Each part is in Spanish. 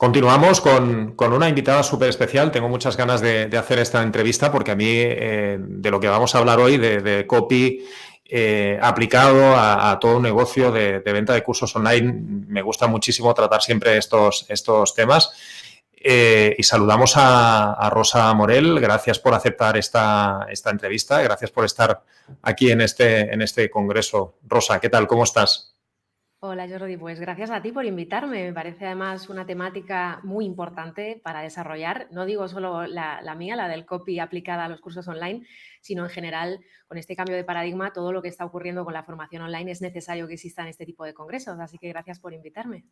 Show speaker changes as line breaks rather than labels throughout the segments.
Continuamos con una invitada súper especial. Tengo muchas ganas de hacer esta entrevista porque a mí de lo que vamos a hablar hoy, de copy aplicado a todo un negocio de venta de cursos online, me gusta muchísimo tratar siempre estos temas. Y saludamos a Rosa Morel. Gracias por aceptar esta entrevista. Gracias por estar aquí en este congreso. Rosa, ¿qué tal? ¿Cómo estás?
Hola Jordi, pues gracias a ti por invitarme. Me parece además una temática muy importante para desarrollar. No digo solo la mía, la del copy aplicada a los cursos online, sino en general con este cambio de paradigma, todo lo que está ocurriendo con la formación online es necesario que existan este tipo de congresos. Así que gracias por invitarme.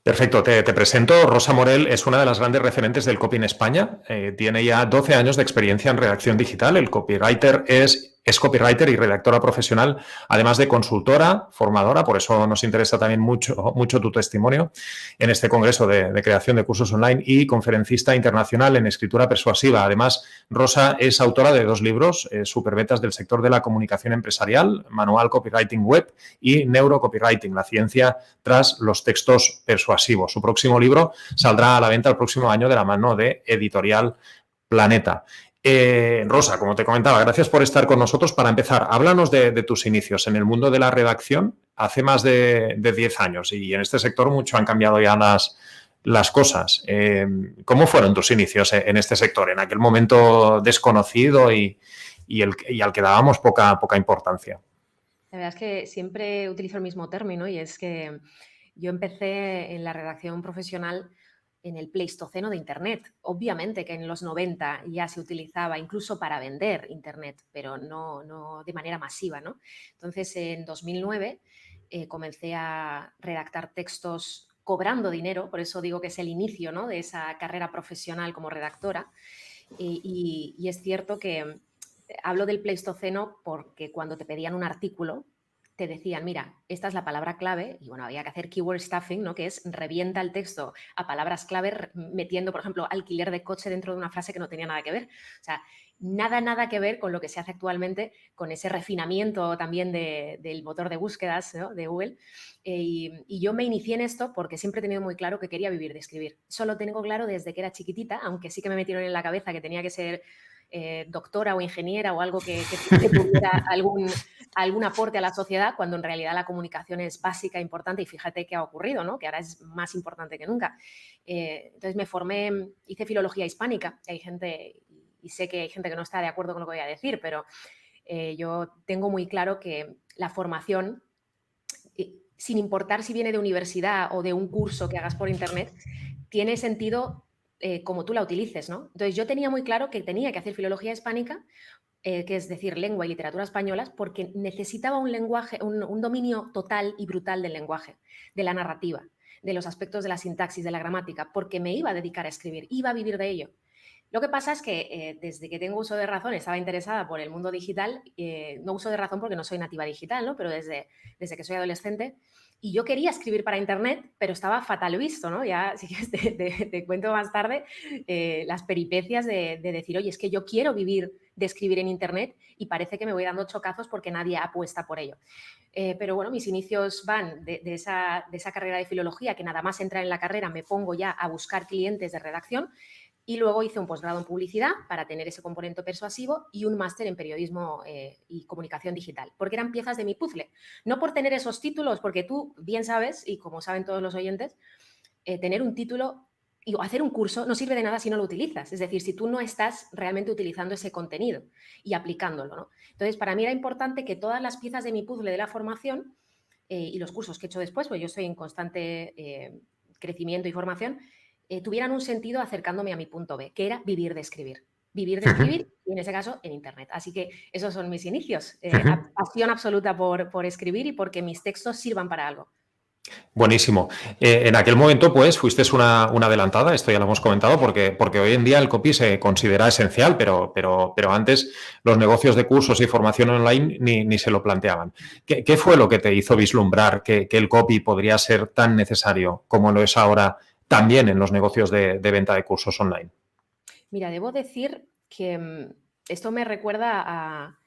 Perfecto, te presento. Rosa Morel es una de las grandes referentes del copy en España. Tiene ya 12 años de experiencia en redacción digital. El copywriter es copywriter y redactora profesional, además de consultora, formadora. Por eso nos interesa también mucho tu testimonio en este congreso de creación de cursos online y conferencista internacional en escritura persuasiva. Además, Rosa es autora de 2 libros, superventas del sector de la comunicación empresarial, Manual Copywriting Web y Neurocopywriting, la ciencia tras los textos persuasivos. Su próximo libro saldrá a la venta el próximo año de la mano de Editorial Planeta. Rosa, como te comentaba, gracias por estar con nosotros. Para empezar, háblanos de tus inicios en el mundo de la redacción hace más de 10 años y en este sector mucho han cambiado ya las cosas. ¿Cómo fueron tus inicios en este sector, en aquel momento desconocido y al que dábamos poca importancia?
La verdad es que siempre utilizo el mismo término y es que yo empecé en la redacción profesional en el Pleistoceno de Internet. Obviamente que en los 90 ya se utilizaba incluso para vender Internet, pero no de manera masiva, ¿no? Entonces, en 2009 comencé a redactar textos cobrando dinero, por eso digo que es el inicio, ¿no?, de esa carrera profesional como redactora. Y es cierto que hablo del Pleistoceno porque cuando te pedían un artículo, te decían, mira, esta es la palabra clave, y bueno, había que hacer keyword stuffing, ¿no?, que es revienta el texto a palabras clave metiendo, por ejemplo, alquiler de coche dentro de una frase que no tenía nada que ver. O sea, nada que ver con lo que se hace actualmente, con ese refinamiento también del motor de búsquedas, ¿no?, de Google. Y yo me inicié en esto porque siempre he tenido muy claro que quería vivir de escribir. Eso lo tengo claro desde que era chiquitita, aunque sí que me metieron en la cabeza que tenía que ser doctora o ingeniera o algo que tuviera algún aporte a la sociedad, cuando en realidad la comunicación es básica, importante, y fíjate qué ha ocurrido, ¿no?, que ahora es más importante que nunca. Entonces me formé, hice filología hispánica, hay gente, y sé que hay gente que no está de acuerdo con lo que voy a decir, pero yo tengo muy claro que la formación, sin importar si viene de universidad o de un curso que hagas por internet, tiene sentido como tú la utilices, ¿no? Entonces yo tenía muy claro que tenía que hacer filología hispánica, que es decir, lengua y literatura españolas, porque necesitaba un lenguaje, un dominio total y brutal del lenguaje, de la narrativa, de los aspectos de la sintaxis, de la gramática, porque me iba a dedicar a escribir, iba a vivir de ello. Lo que pasa es que desde que tengo uso de razón estaba interesada por el mundo digital, no uso de razón porque no soy nativa digital, ¿no?, pero desde que soy adolescente, y yo quería escribir para internet, pero estaba fatal visto, ¿no? Ya, si quieres, te cuento más tarde las peripecias de decir, oye, es que yo quiero vivir de escribir en internet y parece que me voy dando chocazos porque nadie apuesta por ello. Pero bueno, mis inicios van de esa carrera de filología, que nada más entrar en la carrera me pongo ya a buscar clientes de redacción. Y luego hice un posgrado en publicidad para tener ese componente persuasivo y un máster en periodismo y comunicación digital, porque eran piezas de mi puzzle. No por tener esos títulos, porque tú bien sabes, y como saben todos los oyentes, tener un título y hacer un curso no sirve de nada si no lo utilizas. Es decir, si tú no estás realmente utilizando ese contenido y aplicándolo, ¿no? Entonces, para mí era importante que todas las piezas de mi puzzle de la formación y los cursos que he hecho después, pues yo estoy en constante crecimiento y formación, tuvieran un sentido acercándome a mi punto B, que era vivir de escribir. Vivir de escribir y en ese caso en internet. Así que esos son mis inicios. Pasión absoluta por escribir y porque mis textos sirvan para algo.
Buenísimo. En aquel momento, pues, fuiste una adelantada, esto ya lo hemos comentado, porque hoy en día el copy se considera esencial, pero antes los negocios de cursos y formación online ni se lo planteaban. ¿Qué fue lo que te hizo vislumbrar que el copy podría ser tan necesario como lo es ahora también en los negocios de venta de cursos online?
Mira, debo decir que esto me recuerda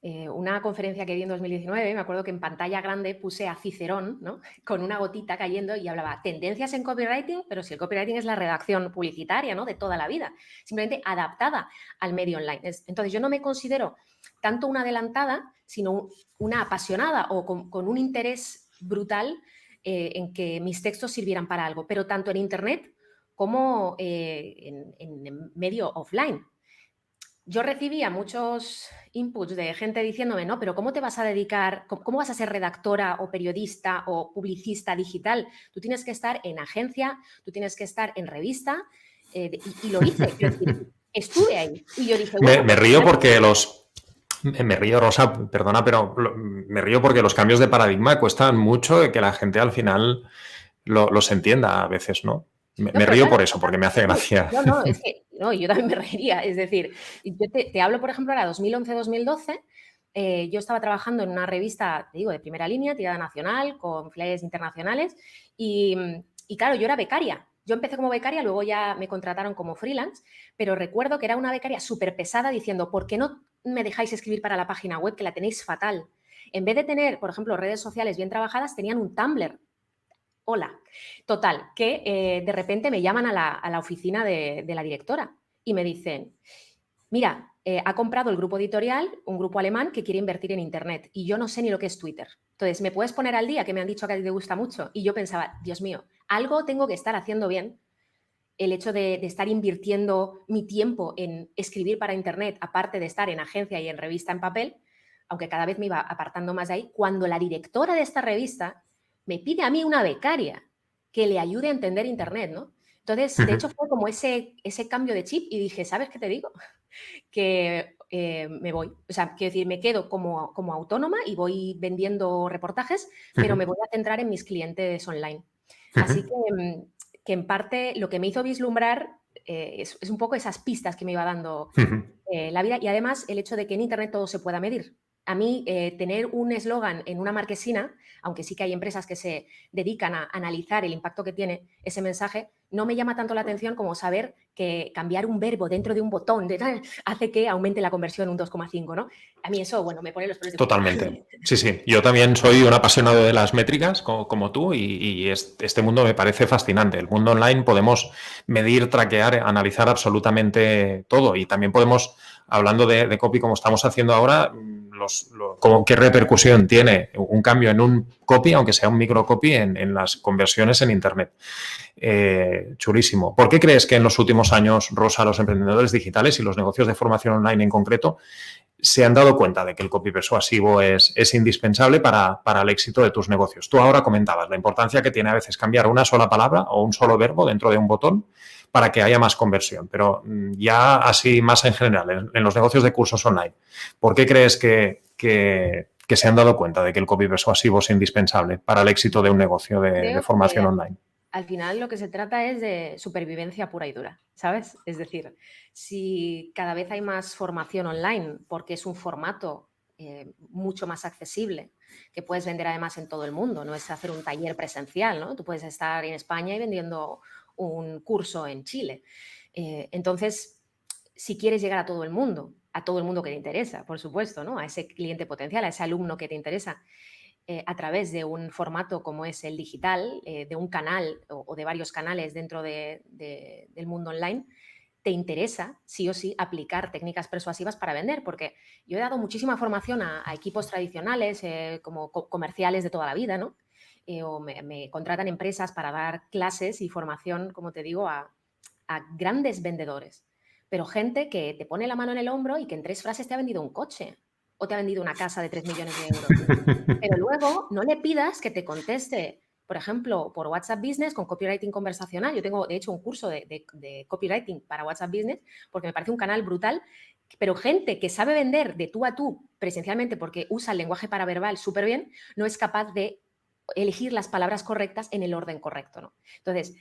una conferencia que di en 2019, me acuerdo que en pantalla grande puse a Cicerón, ¿no? Con una gotita cayendo y hablaba tendencias en copywriting, pero si el copywriting es la redacción publicitaria, ¿no? De toda la vida, simplemente adaptada al medio online. Entonces yo no me considero tanto una adelantada, sino una apasionada o con un interés brutal en que mis textos sirvieran para algo, pero tanto en Internet como en medio offline. Yo recibía muchos inputs de gente diciéndome, no, pero ¿cómo te vas a dedicar, cómo vas a ser redactora o periodista o publicista digital? Tú tienes que estar en agencia, tú tienes que estar en revista, y lo hice. Quiero decir, estuve ahí. Y yo dije, bueno,
Me río porque me río, Rosa, perdona, pero me río porque los cambios de paradigma cuestan mucho de que la gente al final los entienda a veces, ¿no?
no,
Me
pero
río
claro,
por eso, porque me hace gracia.
no, es que no, yo también me reiría. Es decir, yo te hablo, por ejemplo, era 2011-2012. Yo estaba trabajando en una revista, te digo, de primera línea, tirada nacional, con flyers internacionales, y claro, yo era becaria. Yo empecé como becaria, luego ya me contrataron como freelance, pero recuerdo que era una becaria súper pesada diciendo, ¿por qué no me dejáis escribir para la página web, que la tenéis fatal? En vez de tener, por ejemplo, redes sociales bien trabajadas, tenían un Tumblr. Hola. Total, que de repente me llaman a la oficina de la directora y me dicen, mira, ha comprado el grupo editorial, un grupo alemán que quiere invertir en Internet y yo no sé ni lo que es Twitter. Entonces, ¿me puedes poner al día? Que me han dicho que a ti te gusta mucho. Y yo pensaba, Dios mío, algo tengo que estar haciendo bien. El hecho de estar invirtiendo mi tiempo en escribir para Internet, aparte de estar en agencia y en revista en papel, aunque cada vez me iba apartando más de ahí, cuando la directora de esta revista me pide a mí una becaria que le ayude a entender Internet, ¿no? Entonces, de hecho, fue como ese cambio de chip y dije, ¿sabes qué te digo? Que me voy. O sea, quiero decir, me quedo como autónoma y voy vendiendo reportajes, pero me voy a centrar en mis clientes online. Así que en parte lo que me hizo vislumbrar es un poco esas pistas que me iba dando la vida y además el hecho de que en Internet todo se pueda medir. A mí, tener un eslogan en una marquesina, aunque sí que hay empresas que se dedican a analizar el impacto que tiene ese mensaje, no me llama tanto la atención como saber que cambiar un verbo dentro de un botón hace que aumente la conversión un 2,5, ¿no? A mí eso, bueno, me pone los pelos de punta.
Totalmente. Sí, sí. Yo también soy un apasionado de las métricas, como tú, y este mundo me parece fascinante. El mundo online podemos medir, traquear, analizar absolutamente todo. Y también podemos, hablando de copy como estamos haciendo ahora, como qué repercusión tiene un cambio en un copy, aunque sea un microcopy, en las conversiones en Internet. Chulísimo. ¿Por qué crees que en los últimos años, Rosa, los emprendedores digitales y los negocios de formación online en concreto se han dado cuenta de que el copy persuasivo es indispensable para el éxito de tus negocios? Tú ahora comentabas la importancia que tiene a veces cambiar una sola palabra o un solo verbo dentro de un botón para que haya más conversión, pero ya así más en general, en los negocios de cursos online, ¿por qué crees que se han dado cuenta de que el copy persuasivo es indispensable para el éxito de un negocio de
Creo
formación
que
online?
al final lo que se trata es de supervivencia pura y dura, ¿sabes? Es decir, si cada vez hay más formación online, porque es un formato mucho más accesible, que puedes vender además en todo el mundo, no es hacer un taller presencial, ¿no? Tú puedes estar en España y vendiendo un curso en Chile. Entonces, si quieres llegar a todo el mundo que te interesa, por supuesto, ¿no? A ese cliente potencial, a ese alumno que te interesa, a través de un formato como es el digital, de un canal o de varios canales dentro del mundo online, te interesa, sí o sí, aplicar técnicas persuasivas para vender, porque yo he dado muchísima formación a equipos tradicionales, como comerciales de toda la vida, ¿no? O me contratan empresas para dar clases y formación, como te digo, a grandes vendedores, pero gente que te pone la mano en el hombro y que en 3 frases te ha vendido un coche o te ha vendido una casa de 3 millones de euros. Pero luego no le pidas que te conteste, por ejemplo, por WhatsApp Business con copywriting conversacional. Yo tengo, de hecho, un curso de copywriting para WhatsApp Business porque me parece un canal brutal, pero gente que sabe vender de tú a tú presencialmente porque usa el lenguaje paraverbal súper bien, no es capaz de elegir las palabras correctas en el orden correcto, ¿no? Entonces,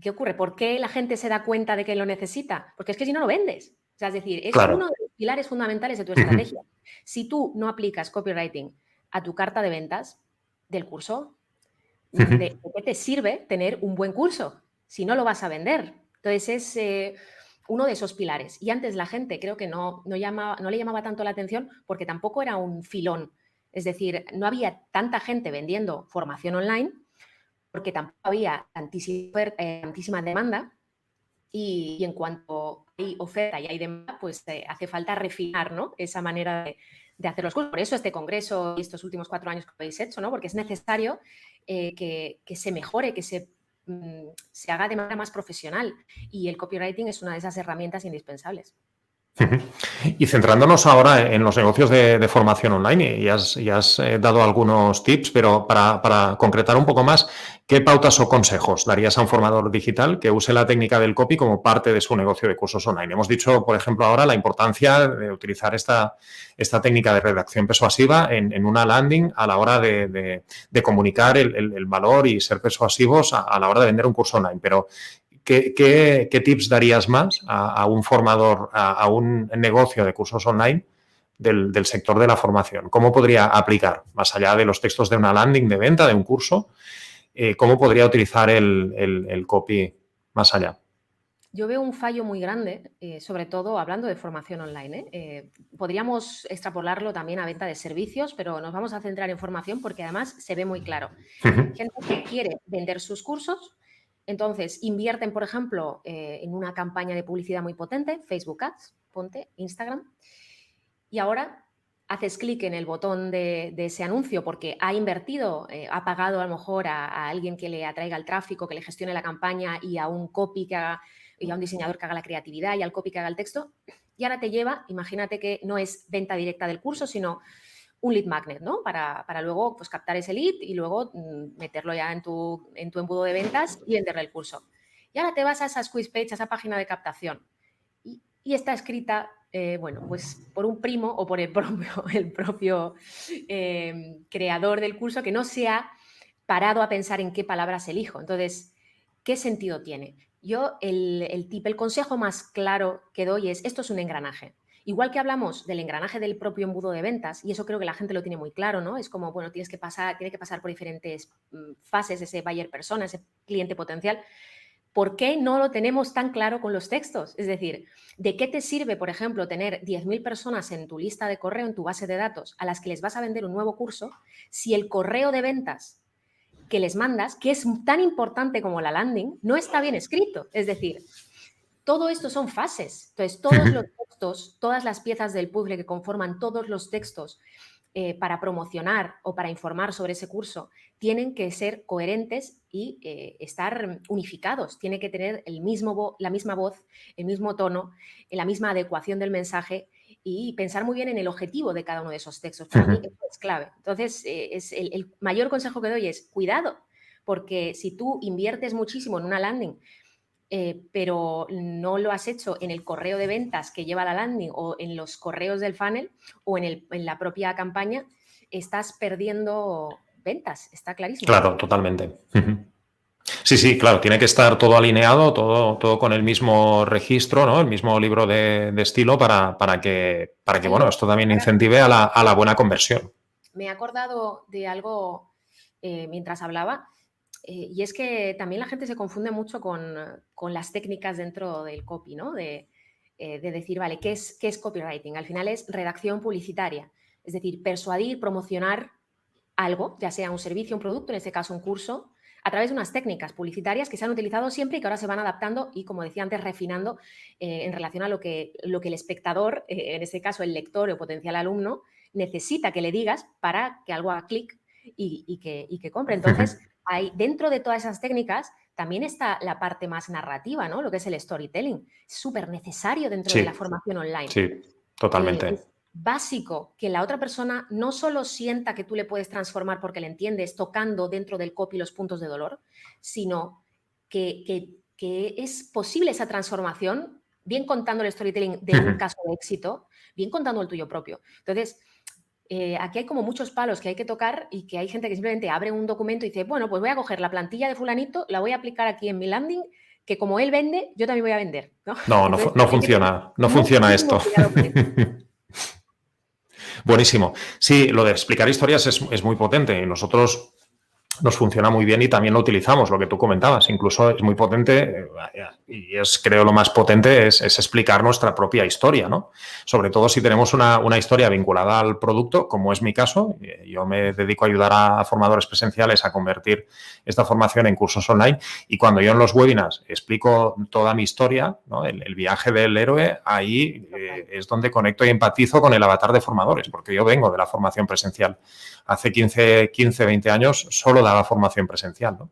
¿qué ocurre? ¿Por qué la gente se da cuenta de que lo necesita? Porque es que si no, lo vendes. O sea, es decir, es
Claro.
uno de los pilares fundamentales de tu estrategia. Si tú no aplicas copywriting a tu carta de ventas del curso, ¿de qué te sirve tener un buen curso si no lo vas a vender? Entonces, uno de esos pilares. Y antes la gente creo que no le llamaba tanto la atención porque tampoco era un filón. Es decir, no había tanta gente vendiendo formación online porque tampoco había tantísima demanda. Y en cuanto hay oferta y hay demanda, pues hace falta refinar, ¿no?, esa manera de hacer los cursos. Por eso este congreso y estos últimos 4 años que habéis hecho, ¿no?, porque es necesario que se mejore, que se haga de manera más profesional. Y el copywriting es una de esas herramientas indispensables.
Y centrándonos ahora en los negocios de formación online, y has dado algunos tips, pero para concretar un poco más, ¿qué pautas o consejos darías a un formador digital que use la técnica del copy como parte de su negocio de cursos online? Hemos dicho, por ejemplo, ahora la importancia de utilizar esta técnica de redacción persuasiva en una landing a la hora de comunicar el valor y ser persuasivos a la hora de vender un curso online. Pero ¿qué tips darías más a un formador, a un negocio de cursos online del sector de la formación? ¿Cómo podría aplicar, más allá de los textos de una landing de venta, de un curso, cómo podría utilizar el copy más allá?
Yo veo un fallo muy grande, sobre todo hablando de formación online. Podríamos extrapolarlo también a venta de servicios, pero nos vamos a centrar en formación porque además se ve muy claro. Gente que quiere vender sus cursos, entonces invierten, por ejemplo, en una campaña de publicidad muy potente, Facebook Ads, ponte, Instagram, y ahora haces clic en el botón de ese anuncio porque ha invertido, ha pagado a lo mejor a alguien que le atraiga el tráfico, que le gestione la campaña y a un copy que haga, y a un diseñador que haga la creatividad y al copy que haga el texto, y ahora te lleva, imagínate que no es venta directa del curso, sino un lead magnet, ¿no? Para luego pues, captar ese lead y luego meterlo ya en tu embudo de ventas y venderle el curso. Y ahora te vas a esa squeeze page, a esa página de captación, y está escrita, bueno, pues por un primo o por el propio creador del curso que no se ha parado a pensar en qué palabras elijo. Entonces, ¿qué sentido tiene? Yo el consejo más claro que doy es, esto es un engranaje. Igual que hablamos del engranaje del propio embudo de ventas, y eso creo que la gente lo tiene muy claro, ¿no? Es como, bueno, tiene que pasar por diferentes fases ese buyer persona, ese cliente potencial. ¿Por qué no lo tenemos tan claro con los textos? Es decir, ¿de qué te sirve, por ejemplo, tener 10.000 personas en tu lista de correo, en tu base de datos, a las que les vas a vender un nuevo curso, si el correo de ventas que les mandas, que es tan importante como la landing, no está bien escrito? Es decir, todo esto son fases. Entonces, todos los textos, todas las piezas del puzzle que conforman todos los textos para promocionar o para informar sobre ese curso tienen que ser coherentes y estar unificados. Tiene que tener la misma voz, el mismo tono, la misma adecuación del mensaje y pensar muy bien en el objetivo de cada uno de esos textos. Para mí eso es clave. Entonces, es el mayor consejo que doy es cuidado, porque si tú inviertes muchísimo en una landing pero no lo has hecho en el correo de ventas que lleva la landing o en los correos del funnel o en la propia campaña, estás perdiendo ventas, está clarísimo.
Claro, totalmente. Sí, claro, tiene que estar todo alineado, todo con el mismo registro, ¿no? El mismo libro de estilo para que bueno, esto también incentive a la buena conversión.
Me he acordado de algo mientras hablaba. Y es que también la gente se confunde mucho con las técnicas dentro del copy, ¿no? De decir, vale, ¿qué es copywriting? Al final es redacción publicitaria, es decir, persuadir, promocionar algo, ya sea un servicio, un producto, en este caso un curso, a través de unas técnicas publicitarias que se han utilizado siempre y que ahora se van adaptando y, como decía antes, refinando en relación a lo que el espectador, en este caso el lector o potencial alumno, necesita que le digas para que algo haga clic y que compre. Entonces, dentro de todas esas técnicas también está la parte más narrativa, ¿no? Lo que es el storytelling. Es súper necesario dentro de la formación online.
Sí, totalmente.
Es básico que la otra persona no solo sienta que tú le puedes transformar porque le entiendes tocando dentro del copy los puntos de dolor, sino que es posible esa transformación, bien contando el storytelling de un caso de éxito, bien contando el tuyo propio. Entonces, aquí hay como muchos palos que hay que tocar y que hay gente que simplemente abre un documento y dice, bueno, pues voy a coger la plantilla de fulanito, la voy a aplicar aquí en mi landing, que como él vende, yo también voy a vender.
No funciona esto. Buenísimo. Sí, lo de explicar historias es muy potente. Nosotros nos funciona muy bien y también lo utilizamos, lo que tú comentabas. Incluso es muy potente y creo, lo más potente es explicar nuestra propia historia, ¿no? Sobre todo si tenemos una historia vinculada al producto, como es mi caso. Yo me dedico a ayudar a formadores presenciales a convertir esta formación en cursos online, y cuando yo en los webinars explico toda mi historia, ¿no? El viaje del héroe, ahí es donde conecto y empatizo con el avatar de formadores, porque yo vengo de la formación presencial. Hace 15, 20 años solo daba formación presencial, ¿no?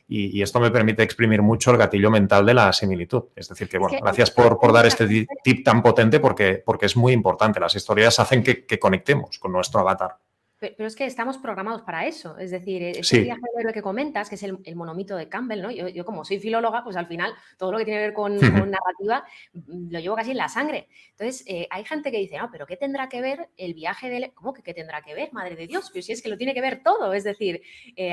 Y esto me permite exprimir mucho el gatillo mental de la similitud. Es decir, que, bueno, gracias por dar este tip tan potente, porque es muy importante. Las historias hacen que conectemos con nuestro avatar.
Pero es que estamos programados para eso. Es decir, ese viaje
Sí.
del héroe que comentas, que es el monomito de Campbell, ¿no? Yo como soy filóloga, pues al final todo lo que tiene que ver con narrativa lo llevo casi en la sangre. Entonces, hay gente que dice, no, pero ¿qué tendrá que ver el viaje del... ¿Cómo que qué tendrá que ver? Madre de Dios, pero si es que lo tiene que ver todo. Es decir,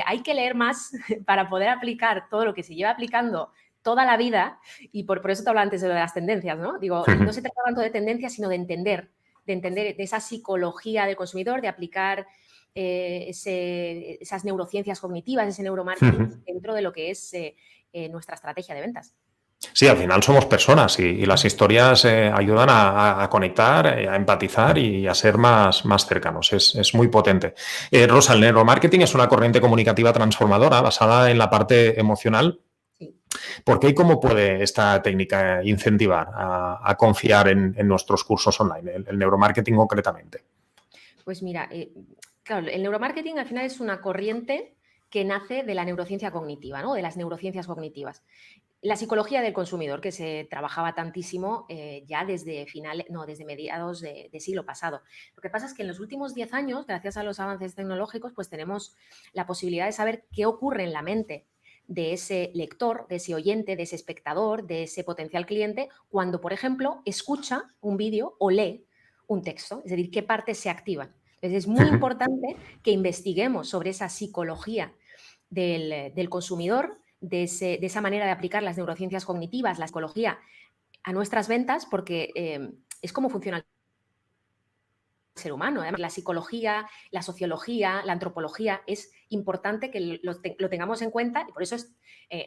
hay que leer más para poder aplicar todo lo que se lleva aplicando toda la vida, y por eso te hablaba antes de las tendencias, ¿no? Digo, no se trata tanto de tendencias, sino de entender de esa psicología del consumidor, de aplicar esas neurociencias cognitivas, ese neuromarketing dentro de lo que es nuestra estrategia de ventas.
Sí, al final somos personas y las historias ayudan a conectar, a empatizar y a ser más cercanos. Es muy potente. Rosa, el neuromarketing es una corriente comunicativa transformadora basada en la parte emocional.
Sí.
¿Por qué y cómo puede esta técnica incentivar a confiar en nuestros cursos online, el neuromarketing concretamente?
Pues mira, claro, el neuromarketing al final es una corriente que nace de la neurociencia cognitiva, ¿no? De las neurociencias cognitivas. La psicología del consumidor, que se trabajaba tantísimo ya desde mediados de siglo pasado. Lo que pasa es que en los últimos 10 años, gracias a los avances tecnológicos, pues tenemos la posibilidad de saber qué ocurre en la mente de ese lector, de ese oyente, de ese espectador, de ese potencial cliente, cuando, por ejemplo, escucha un vídeo o lee un texto, es decir, qué partes se activan. Entonces, es muy importante que investiguemos sobre esa psicología del consumidor, de esa manera de aplicar las neurociencias cognitivas, la psicología, a nuestras ventas, porque es como funciona el ser humano. Además, la psicología, la sociología, la antropología, es importante que lo tengamos en cuenta, y por eso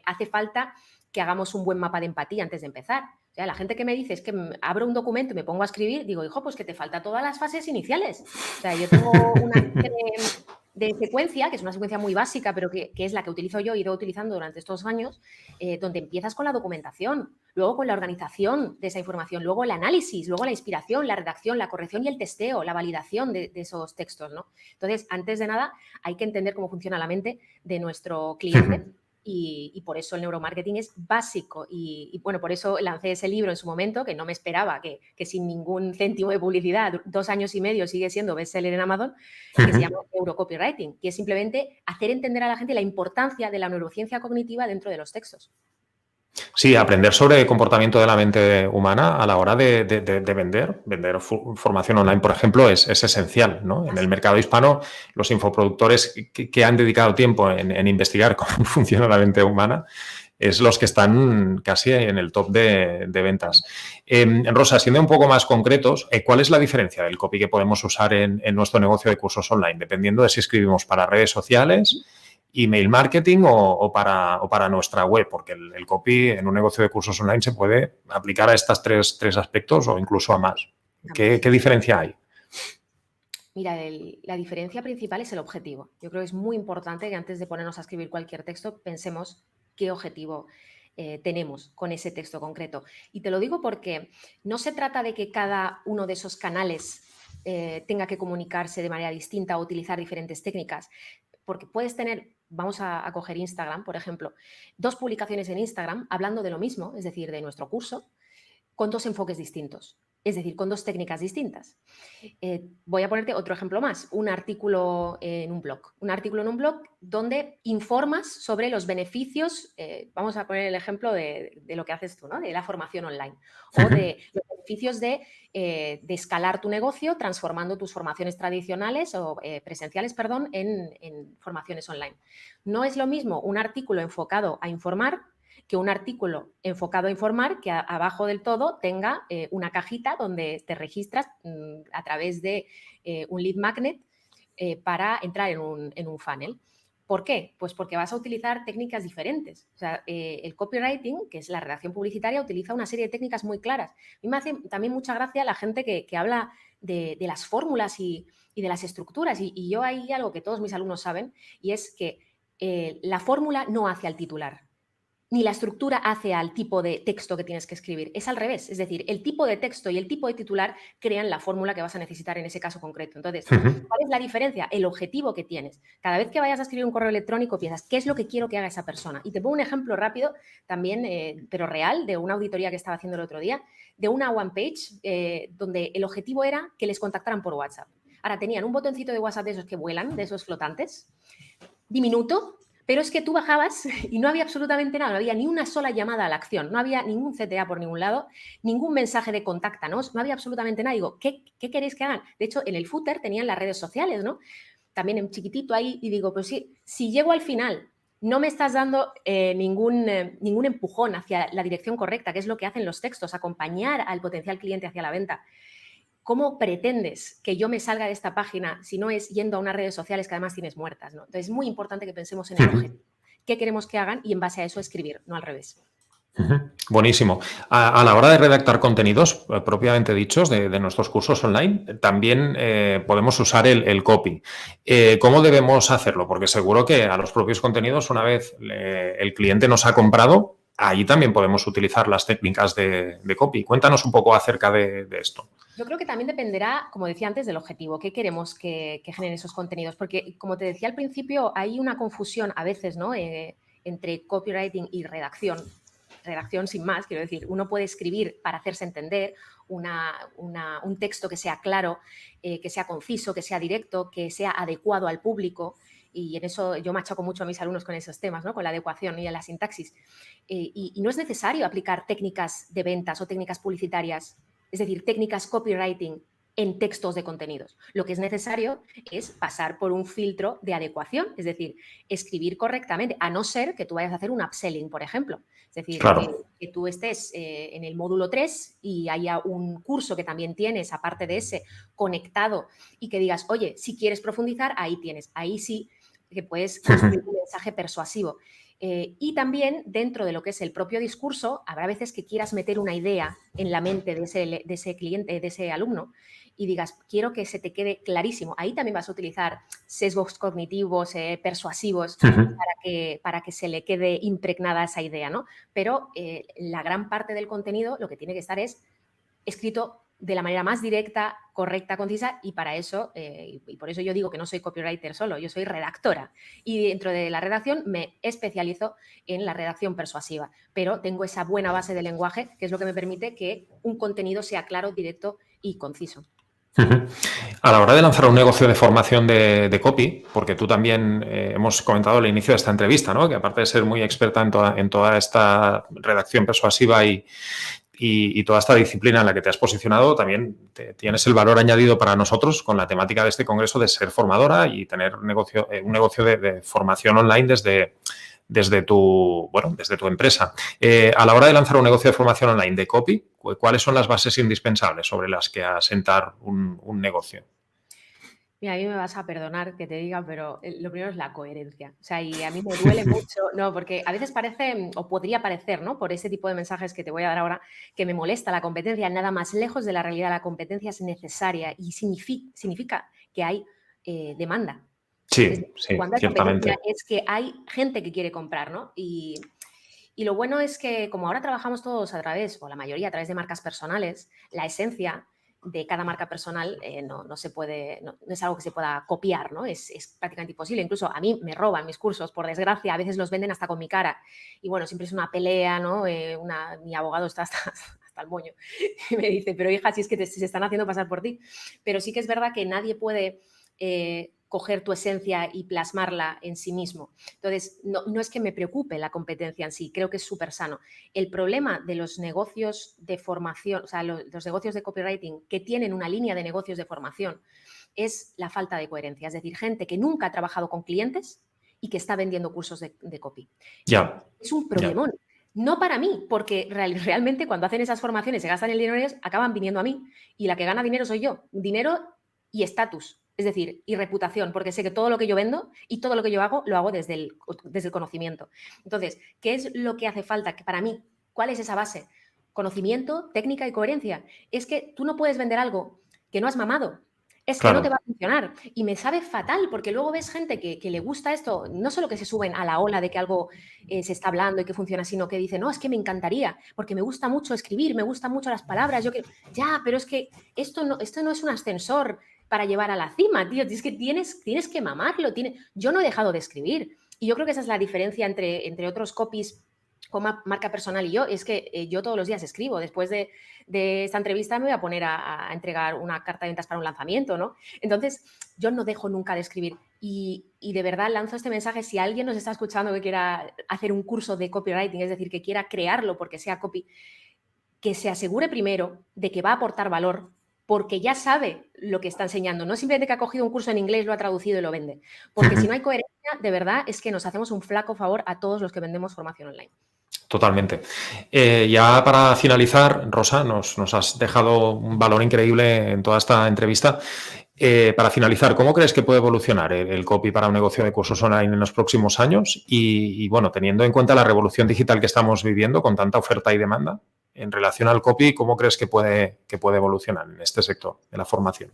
hace falta que hagamos un buen mapa de empatía antes de empezar. O sea, la gente que me dice es que abro un documento y me pongo a escribir, digo, hijo, pues que te falta todas las fases iniciales. O sea, yo tengo una de secuencia, que es una secuencia muy básica, pero que es la que utilizo yo y he ido utilizando durante estos años, donde empiezas con la documentación, luego con la organización de esa información, luego el análisis, luego la inspiración, la redacción, la corrección y el testeo, la validación de esos textos, ¿no? Entonces, antes de nada, hay que entender cómo funciona la mente de nuestro cliente. Y por eso el neuromarketing es básico. Y bueno, por eso lancé ese libro en su momento, que no me esperaba, que sin ningún céntimo de publicidad, 2 años y medio sigue siendo bestseller en Amazon, que se llama Neurocopywriting, que es simplemente hacer entender a la gente la importancia de la neurociencia cognitiva dentro de los textos.
Sí, aprender sobre el comportamiento de la mente humana a la hora de vender. Vender formación online, por ejemplo, es esencial, ¿no? En el mercado hispano, los infoproductores que han dedicado tiempo en investigar cómo funciona la mente humana es los que están casi en el top de ventas. Rosa, siendo un poco más concretos, ¿cuál es la diferencia del copy que podemos usar en nuestro negocio de cursos online? Dependiendo de si escribimos para redes sociales, email marketing o para nuestra web, porque el copy en un negocio de cursos online se puede aplicar a estos tres aspectos o incluso a más. ¿Qué diferencia hay?
Mira, la diferencia principal es el objetivo. Yo creo que es muy importante que antes de ponernos a escribir cualquier texto pensemos qué objetivo tenemos con ese texto concreto. Y te lo digo porque no se trata de que cada uno de esos canales tenga que comunicarse de manera distinta o utilizar diferentes técnicas, porque puedes tener, vamos a coger Instagram, por ejemplo, 2 publicaciones en Instagram hablando de lo mismo, es decir, de nuestro curso, con 2 enfoques distintos, es decir, con 2 técnicas distintas. Voy a ponerte otro ejemplo más, un artículo en un blog. Un artículo en un blog donde informas sobre los beneficios, vamos a poner el ejemplo de lo que haces tú, ¿no? De la formación online, o de los beneficios de escalar tu negocio transformando tus formaciones tradicionales o presenciales, perdón, en formaciones online. No es lo mismo un artículo enfocado a informar que un artículo enfocado a informar que abajo del todo tenga una cajita donde te registras a través de un lead magnet para entrar en un funnel. ¿Por qué? Pues porque vas a utilizar técnicas diferentes. O sea, el copywriting, que es la redacción publicitaria, utiliza una serie de técnicas muy claras. A mí me hace también mucha gracia la gente que habla de las fórmulas y de las estructuras. Y yo hay algo que todos mis alumnos saben, y es que la fórmula no hace al titular, ni la estructura hace al tipo de texto que tienes que escribir. Es al revés. Es decir, el tipo de texto y el tipo de titular crean la fórmula que vas a necesitar en ese caso concreto. Entonces, ¿cuál es la diferencia? El objetivo que tienes. Cada vez que vayas a escribir un correo electrónico piensas, ¿qué es lo que quiero que haga esa persona? Y te pongo un ejemplo rápido también, pero real, de una auditoría que estaba haciendo el otro día, de una one page donde el objetivo era que les contactaran por WhatsApp. Ahora, tenían un botoncito de WhatsApp de esos que vuelan, de esos flotantes, diminuto, pero es que tú bajabas y no había absolutamente nada, no había ni una sola llamada a la acción, no había ningún CTA por ningún lado, ningún mensaje de contáctanos, no había absolutamente nada. Digo, ¿qué queréis que hagan? De hecho, en el footer tenían las redes sociales, ¿no? También en chiquitito ahí, y digo, pues sí, si llego al final, no me estás dando ningún empujón hacia la dirección correcta, que es lo que hacen los textos, acompañar al potencial cliente hacia la venta. ¿Cómo pretendes que yo me salga de esta página si no es yendo a unas redes sociales que además tienes muertas, ¿no? Entonces es muy importante que pensemos en el objetivo. ¿Qué queremos que hagan? Y en base a eso escribir, no al revés.
Buenísimo. A la hora de redactar contenidos propiamente dichos de nuestros cursos online, también podemos usar el copy. ¿Cómo debemos hacerlo? Porque seguro que a los propios contenidos, una vez el cliente nos ha comprado, ahí también podemos utilizar las técnicas de copy. Cuéntanos un poco acerca de esto.
Yo creo que también dependerá, como decía antes, del objetivo. ¿Qué queremos que generen esos contenidos? Porque, como te decía al principio, hay una confusión a veces, ¿no? Entre copywriting y redacción. Redacción sin más, quiero decir, uno puede escribir para hacerse entender un texto que sea claro, que sea conciso, que sea directo, que sea adecuado al público. Y en eso yo machaco mucho a mis alumnos con esos temas, ¿no? Con la adecuación y la sintaxis. Y no es necesario aplicar técnicas de ventas o técnicas publicitarias, es decir, técnicas copywriting en textos de contenidos. Lo que es necesario es pasar por un filtro de adecuación, es decir, escribir correctamente, a no ser que tú vayas a hacer un upselling, por ejemplo. Es decir,
claro,
que tú estés en el módulo 3 y haya un curso que también tienes, aparte de ese, conectado, y que digas, oye, si quieres profundizar, ahí tienes. Ahí sí que puedes construir un mensaje persuasivo. Y también dentro de lo que es el propio discurso, habrá veces que quieras meter una idea en la mente de ese cliente, de ese alumno, y digas, quiero que se te quede clarísimo. Ahí también vas a utilizar sesgos cognitivos, persuasivos, para que se le quede impregnada esa idea, ¿no? Pero la gran parte del contenido lo que tiene que estar es escrito de la manera más directa, correcta, concisa, y para eso, y por eso yo digo que no soy copywriter solo, yo soy redactora. Y dentro de la redacción me especializo en la redacción persuasiva, pero tengo esa buena base de lenguaje, que es lo que me permite que un contenido sea claro, directo y conciso.
A la hora de lanzar un negocio de formación de copy, porque tú también hemos comentado al inicio de esta entrevista, ¿no? Que aparte de ser muy experta en toda esta redacción persuasiva y toda esta disciplina en la que te has posicionado, también tienes el valor añadido para nosotros con la temática de este congreso de ser formadora y tener un negocio de formación online desde tu empresa. A la hora de lanzar un negocio de formación online de copy, ¿cuáles son las bases indispensables sobre las que asentar un negocio?
Mira, a mí me vas a perdonar que te diga, pero lo primero es la coherencia. O sea, y a mí me duele mucho, no, porque a veces parece, o podría parecer, ¿no? Por ese tipo de mensajes que te voy a dar ahora, que me molesta la competencia. Nada más lejos de la realidad, la competencia es necesaria y significa que hay demanda. Es
Sí,
decir,
sí,
cuando hay competencia
ciertamente.
es que hay gente que quiere comprar, ¿no? Y lo bueno es que como ahora trabajamos todos a través, o la mayoría a través de marcas personales, la esencia de cada marca personal no se puede, no es algo que se pueda copiar, ¿no? Es prácticamente imposible. Incluso a mí me roban mis cursos, por desgracia, a veces los venden hasta con mi cara. Y bueno, siempre es una pelea, ¿no? Mi abogado está hasta el moño y me dice, pero hija, si es que se están haciendo pasar por ti. Pero sí que es verdad que nadie puede coger tu esencia y plasmarla en sí mismo. Entonces, no es que me preocupe la competencia en sí, creo que es súper sano. El problema de los negocios de formación, o sea, los negocios de copywriting que tienen una línea de negocios de formación, es la falta de coherencia. Es decir, gente que nunca ha trabajado con clientes y que está vendiendo cursos de copy.
Ya.
Es un problemón. Ya. No para mí, porque realmente cuando hacen esas formaciones se gastan el dinero en ellos, acaban viniendo a mí. Y la que gana dinero soy yo. Dinero y estatus. es decir, y reputación, porque sé que todo lo que yo vendo y todo lo que yo hago, lo hago desde el conocimiento. Entonces, ¿qué es lo que hace falta? Que para mí, ¿cuál es esa base? Conocimiento, técnica y coherencia. Es que tú no puedes vender algo que no has mamado. Es que no te
Claro.
va a funcionar. Y me sabe fatal, porque luego ves gente que le gusta esto, no solo que se suben a la ola de que algo se está hablando y que funciona, sino que dicen, no, es que me encantaría, porque me gusta mucho escribir, me gustan mucho las palabras, yo quiero... Ya, pero es que esto no es un ascensor para llevar a la cima, tío. Es que tienes que mamarlo. Yo no he dejado de escribir. Y yo creo que esa es la diferencia entre otros copies con marca personal y yo, es que yo todos los días escribo. Después de esta entrevista me voy a poner a entregar una carta de ventas para un lanzamiento, ¿no? Entonces, yo no dejo nunca de escribir. Y de verdad lanzo este mensaje, si alguien nos está escuchando que quiera hacer un curso de copywriting, es decir, que quiera crearlo porque sea copy, que se asegure primero de que va a aportar valor, porque ya sabe lo que está enseñando. No simplemente que ha cogido un curso en inglés, lo ha traducido y lo vende. Porque si no hay coherencia, de verdad, es que nos hacemos un flaco favor a todos los que vendemos formación online.
Totalmente. Ya para finalizar, Rosa, nos has dejado un valor increíble en toda esta entrevista. Para finalizar, ¿cómo crees que puede evolucionar el copy para un negocio de cursos online en los próximos años? Y bueno, teniendo en cuenta la revolución digital que estamos viviendo con tanta oferta y demanda, en relación al copy, ¿cómo crees que puede evolucionar en este sector de la formación?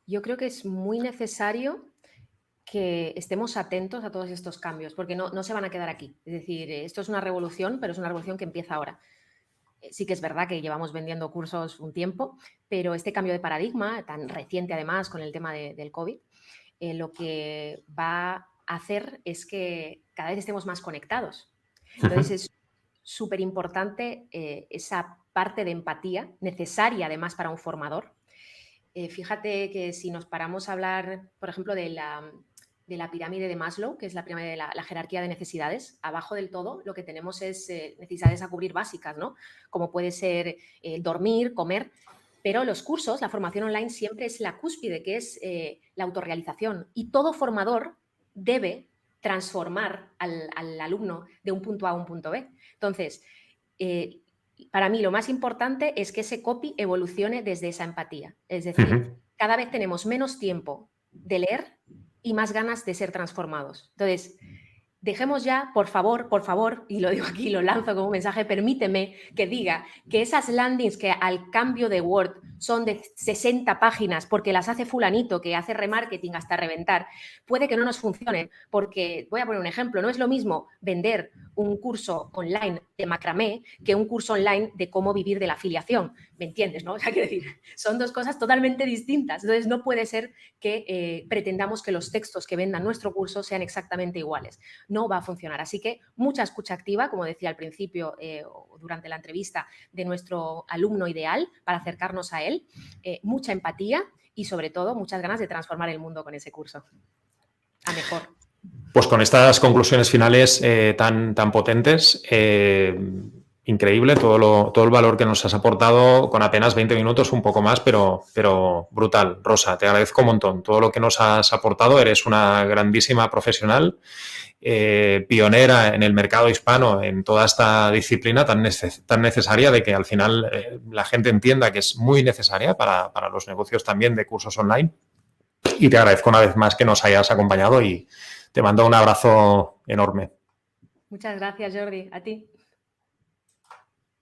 Yo creo que es muy necesario que estemos atentos a todos estos cambios, porque no se van a quedar aquí. Es decir, esto es una revolución, pero es una revolución que empieza ahora. Sí que es verdad que llevamos vendiendo cursos un tiempo, pero este cambio de paradigma, tan reciente además con el tema del COVID, lo que va a hacer es que cada vez estemos más conectados. Entonces es súper importante esa parte de empatía, necesaria además para un formador. Fíjate que si nos paramos a hablar, por ejemplo, de la pirámide de Maslow, que es la pirámide de la jerarquía de necesidades, abajo del todo lo que tenemos es necesidades a cubrir básicas, ¿no? Como puede ser dormir, comer, pero los cursos, la formación online siempre es la cúspide, que es la autorrealización. Y todo formador debe transformar al alumno de un punto A a un punto B. Entonces, para mí lo más importante es que ese copy evolucione desde esa empatía. Es decir, cada vez tenemos menos tiempo de leer y más ganas de ser transformados. Entonces, dejemos ya, por favor, y lo digo aquí, lo lanzo como un mensaje, permíteme que diga que esas landings que al cambio de Word son de 60 páginas porque las hace fulanito que hace remarketing hasta reventar, puede que no nos funcionen porque, voy a poner un ejemplo, no es lo mismo vender un curso online de macramé que un curso online de cómo vivir de la afiliación, ¿me entiendes? ¿No? O sea, quiero decir, son dos cosas totalmente distintas, entonces no puede ser que pretendamos que los textos que vendan nuestro curso sean exactamente iguales. No va a funcionar. Así que mucha escucha activa, como decía al principio o durante la entrevista, de nuestro alumno ideal para acercarnos a él, mucha empatía y sobre todo muchas ganas de transformar el mundo con ese curso a mejor.
Pues con estas conclusiones finales tan potentes, increíble todo el valor que nos has aportado con apenas 20 minutos, un poco más, pero brutal. Rosa, te agradezco un montón todo lo que nos has aportado. Eres una grandísima profesional, pionera en el mercado hispano en toda esta disciplina tan necesaria de que al final la gente entienda que es muy necesaria para los negocios también de cursos online. Y te agradezco una vez más que nos hayas acompañado y te mando un abrazo enorme.
Muchas gracias, Jordi. A ti.